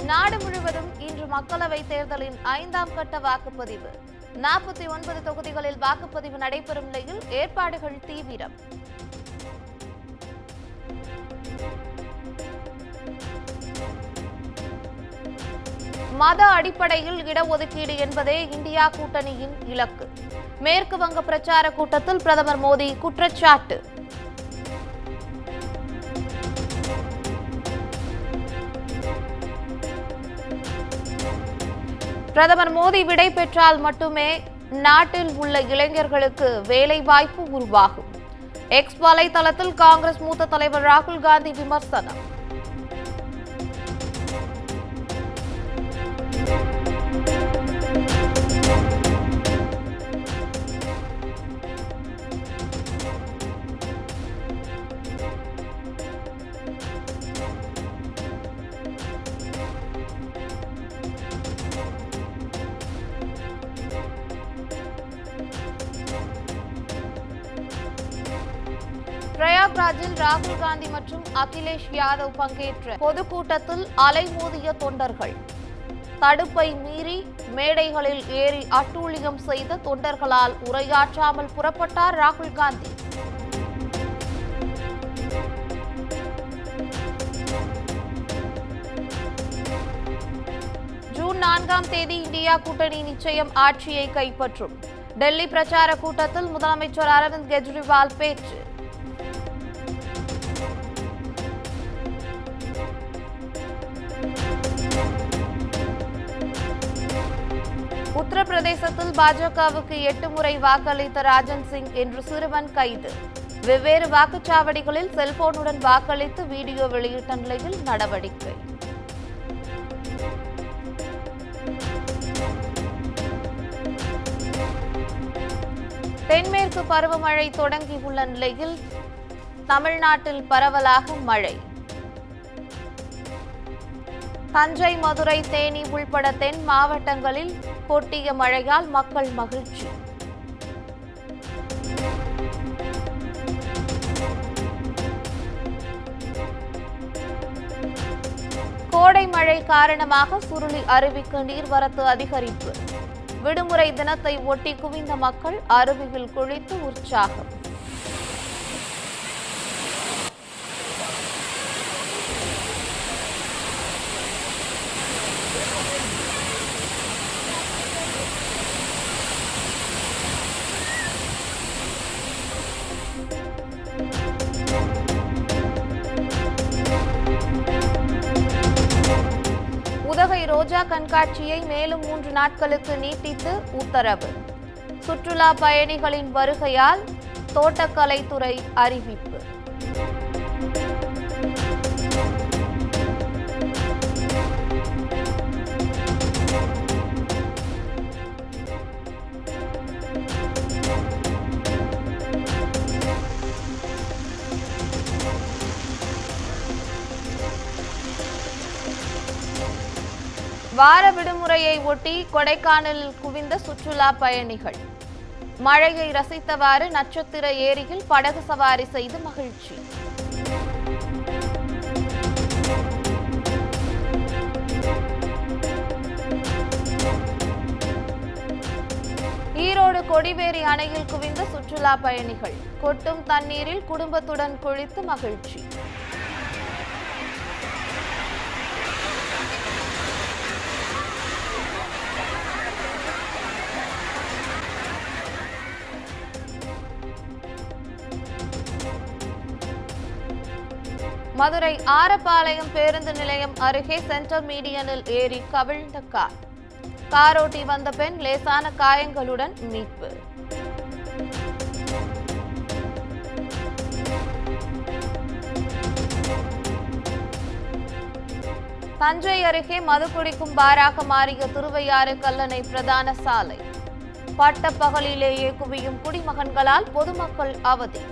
நாடு முழுவதும் இன்று மக்களவைத் தேர்தலின் 5ஆம் கட்ட வாக்குப்பதிவு. 49 தொகுதிகளில் வாக்குப்பதிவு நடைபெறும் நிலையில் ஏற்பாடுகள் தீவிரம். மத அடிப்படையில் இடஒதுக்கீடு என்பதே இந்தியா கூட்டணியின் இலக்கு. மேற்கு வங்க பிரச்சார கூட்டத்தில் பிரதமர் மோடி குற்றச்சாட்டு. பிரதமர் மோடி விடை பெற்றால் மட்டுமே நாட்டில் உள்ள இளைஞர்களுக்கு வேலை வாய்ப்பு உருவாகும். எக்ஸ் வலைதளத்தில் காங்கிரஸ் மூத்த தலைவர் ராகுல் காந்தி விமர்சனம். பிரயாக்ராஜில் ராகுல் காந்தி மற்றும் அகிலேஷ் யாதவ் பங்கேற்ற பொதுக்கூட்டத்தில் அலைமோதிய தொண்டர்கள். தடுப்பை மீறி மேடைகளில் ஏறி அட்டூழியம் செய்த தொண்டர்களால் உரையாற்றாமல் புறப்பட்டார் ராகுல் காந்தி. ஜூன் 4ஆம் தேதி இந்தியா கூட்டணி நிச்சயம் ஆட்சியை கைப்பற்றும். டெல்லி பிரச்சார கூட்டத்தில் முதலமைச்சர் அரவிந்த் கெஜ்ரிவால் பேச்சு. உத்தரப்பிரதேசத்தில் பாஜகவுக்கு 8 முறை வாக்களித்த ராஜன் சிங் என்ற சிறுவன் கைது. வெவ்வேறு வாக்குச்சாவடிகளில் செல்போனுடன் வாக்களித்து வீடியோ வெளியிட்ட நிலையில் நடவடிக்கை. தென்மேற்கு பருவமழை தொடங்கியுள்ள நிலையில் தமிழ்நாட்டில் பரவலாக மழை. தஞ்சை, மதுரை, தேனி உள்பட தென் மாவட்டங்களில் கொட்டிய மழையால் மக்கள் மகிழ்ச்சி. கோடை மழை காரணமாக சுருளி அருவிக்கு நீர்வரத்து அதிகரிப்பு. விடுமுறை தினத்தை ஒட்டி குவிந்த மக்கள் அருவியில் குளித்து உற்சாகம். உதகை ரோஜா கண்காட்சியை மேலும் 3 நாட்களுக்கு நீட்டித்து உத்தரவு. சுற்றுலா பயணிகளின் வருகையால் தோட்டக்கலைத்துறை அறிவிப்பு. வார விடுமுறையை ஒட்டி கொடைக்கானலில் குவிந்த சுற்றுலா பயணிகள். மழையை ரசித்தவாறு நட்சத்திர ஏரியில் படகு சவாரி செய்து மகிழ்ச்சி. ஈரோடு கொடிவேரி அணையில் குவிந்த சுற்றுலா பயணிகள். கொட்டும் தண்ணீரில் குடும்பத்துடன் குளித்து மகிழ்ச்சி. மதுரை ஆரப்பாளையம் பேருந்து நிலையம் அருகே சென்டர் மீடியனில் ஏறி கவிழ்ந்த கார். காரோட்டி வந்த பெண் லேசான காயங்களுடன் மீட்பு. தஞ்சை அருகே மது குடிக்கும் பாராக மாறிய திருவையாறு கல்லணை பிரதான சாலை. பட்டப்பகலிலேயே குவியும் குடிமகன்களால் பொதுமக்கள் அவதி.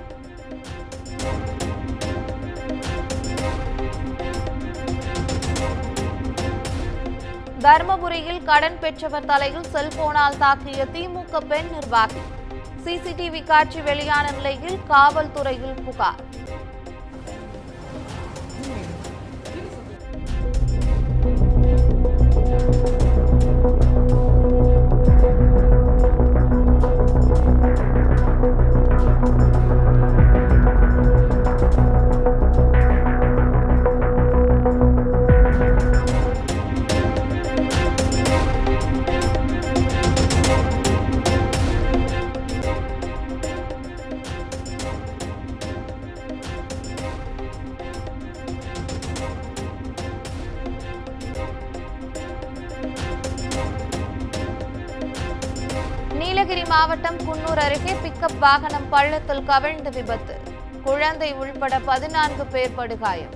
தர்மபுரியில் கடன் பெற்றவர் தலையில் செல்போனால் தாக்கிய திமுக பெண் நிர்வாகி. சிசிடிவி காட்சி வெளியான நிலையில் காவல்துறையில் புகார். Thank you. நீலகிரி மாவட்டம் குன்னூர் அருகே பிக்கப் வாகனம் பள்ளத்தில் கவிழ்ந்து விபத்து. குழந்தை உள்பட 14 பேர் படுகாயம்.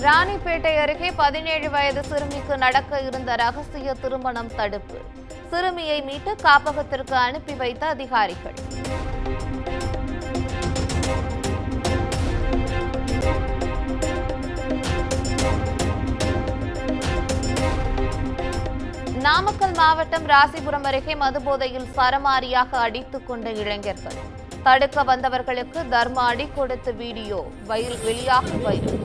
ராணிப்பேட்டை அருகே 17 வயது சிறுமிக்கு நடக்க இருந்த ரகசிய திருமணம் தடுப்பு. சிறுமியை மீட்டு காப்பகத்திற்கு அனுப்பி வைத்த அதிகாரிகள். நாமக்கல் மாவட்டம் ராசிபுரம் அருகே மதுபோதையில் சரமாரியாக அடித்துக் கொண்ட இளைஞர்கள். தடுக்க வந்தவர்களுக்கு தர்ம அடி கொடுத்த வீடியோ வெளியாகி வைரல்.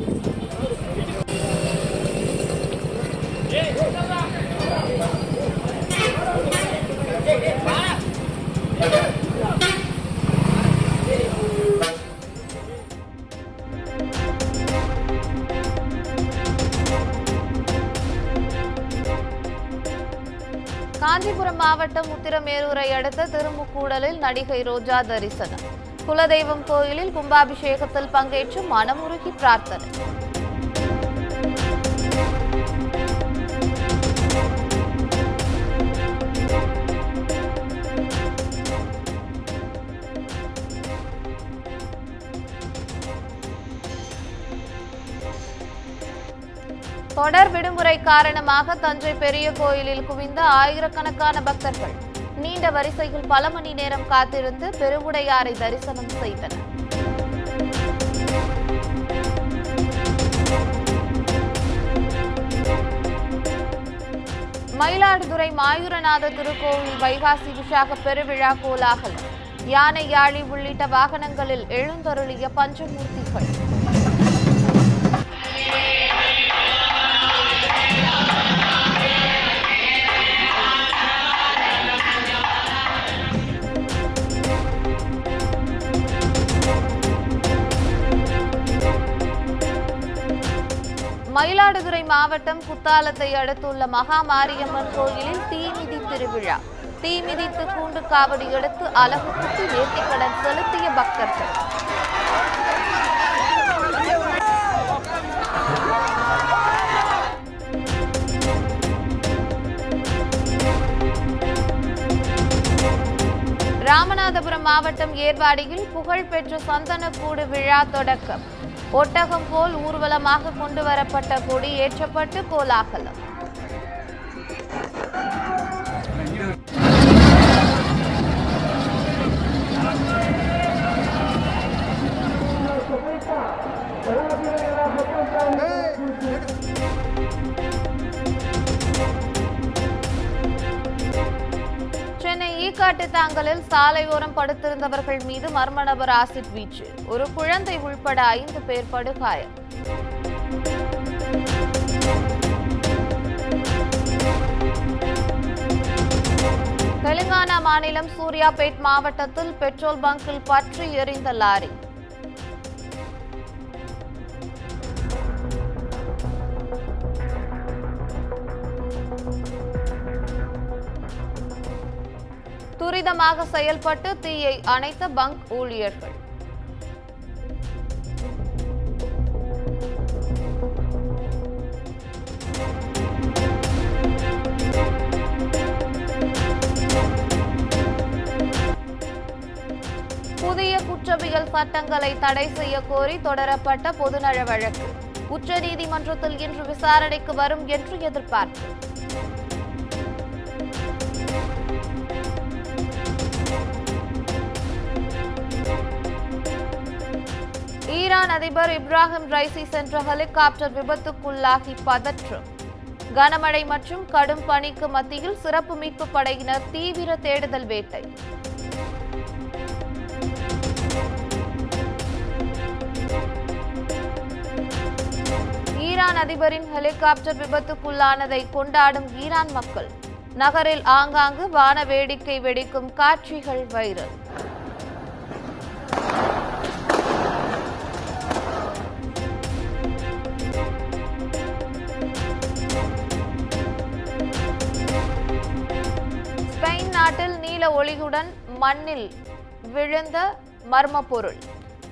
காஞ்சிபுரம் மாவட்டம் உத்திரமேரூரை அடுத்த திருமுக்கூடலில் நடிகை ரோஜா தரிசனம். குலதெய்வம் கோயிலில் கும்பாபிஷேகத்தில் பங்கேற்று மனமுருகி பிரார்த்தனை. தொடர் விடுமுறை காரணமாக தஞ்சை பெரிய கோயிலில் குவிந்த ஆயிரக்கணக்கான பக்தர்கள் நீண்ட வரிசையில் பல மணி நேரம் காத்திருந்து பெருவுடையாரை தரிசனம் செய்தனர். மயிலாடுதுறை மாயூரநாத திருக்கோவில் வைகாசி விசாக பெருவிழா கோலாகலம். யானை யாழி உள்ளிட்ட வாகனங்களில் எழுந்தருளிய பஞ்சமூர்த்திகள். மயிலாடுதுறை மாவட்டம் குத்தாலத்தை அடுத்துள்ள மகாமாரியம்மன் கோயிலில் தீமிதி திருவிழா. தீமிதித்து கூண்டு காவடி எடுத்து அலகு குத்தி நேர்த்திக்கடன் செலுத்திய பக்தர்கள். ராமநாதபுரம் மாவட்டம் ஏர்வாடியில் புகழ்பெற்ற சந்தனக்கூடு விழா தொடக்கம். ஒட்டகம் போல் ஊர்வலமாக கொண்டு வரப்பட்ட கொடி ஏற்றப்பட்டு கோலாகலம். சென்னை ஈக்காட்டுத்தாங்கலில் சாலையோரம் படுத்திருந்தவர்கள் மீது மர்ம நபர் ஆசிட் வீச்சு. ஒரு குழந்தை உள்பட 5 பேர் படுகாயம். தெலுங்கானா மாநிலம் சூர்யாபேட் மாவட்டத்தில் பெட்ரோல் பங்கில் பற்றி எரிந்த லாரி. துரிதமாக செயல்பட்டு தீயை அணைத்த பங்க் ஊழியர்கள். புதிய குற்றவியல் சட்டங்களை தடை செய்ய கோரி தொடரப்பட்ட பொதுநல வழக்கு உச்சநீதிமன்றத்தில் இன்று விசாரணைக்கு வரும் என்று எதிர்பார்ப்பு. ஈரான் அதிபர் இப்ராஹிம் ரைசி சென்ற ஹெலிகாப்டர் விபத்துக்குள்ளாகி பதற்றம். கனமழை மற்றும் கடும் பனிக்கு மத்தியில் சிறப்பு மீட்பு படையினர் தீவிர தேடுதல் வேட்டை. ஈரான் அதிபரின் ஹெலிகாப்டர் விபத்துக்குள்ளானதை கொண்டாடும் ஈரான் மக்கள். நகரில் ஆங்காங்கு வான வேடிக்கை வெடிக்கும் காட்சிகள் வைரல். வெண்ணில ஒளியுடன் மண்ணில் விழுந்த மர்ம பொருள்.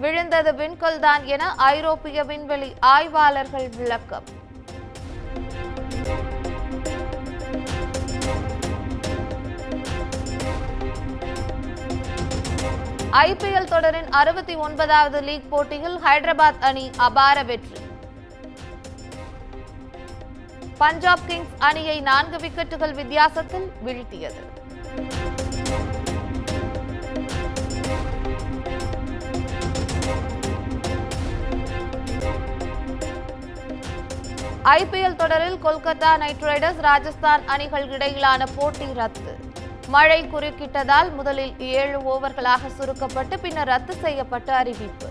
விழுந்தது விண்கல்தான் என ஐரோப்பிய விண்வெளி ஆய்வாளர்கள் விளக்கம். ஐபிஎல் தொடரின் 69வது லீக் போட்டியில் ஹைதராபாத் அணி அபார வெற்றி. பஞ்சாப் கிங்ஸ் அணியை 4 விக்கெட்டுகள் வித்தியாசத்தில் வீழ்த்தியது. ஐபிஎல் தொடரில் கொல்கத்தா நைட் ரைடர்ஸ் ராஜஸ்தான் அணிகள் இடையிலான போட்டி ரத்து. மழை குறுக்கிட்டதால் முதலில் 7 ஓவர்களாக சுருக்கப்பட்டு பின்னர் ரத்து செய்யப்பட்ட அறிவிப்பு.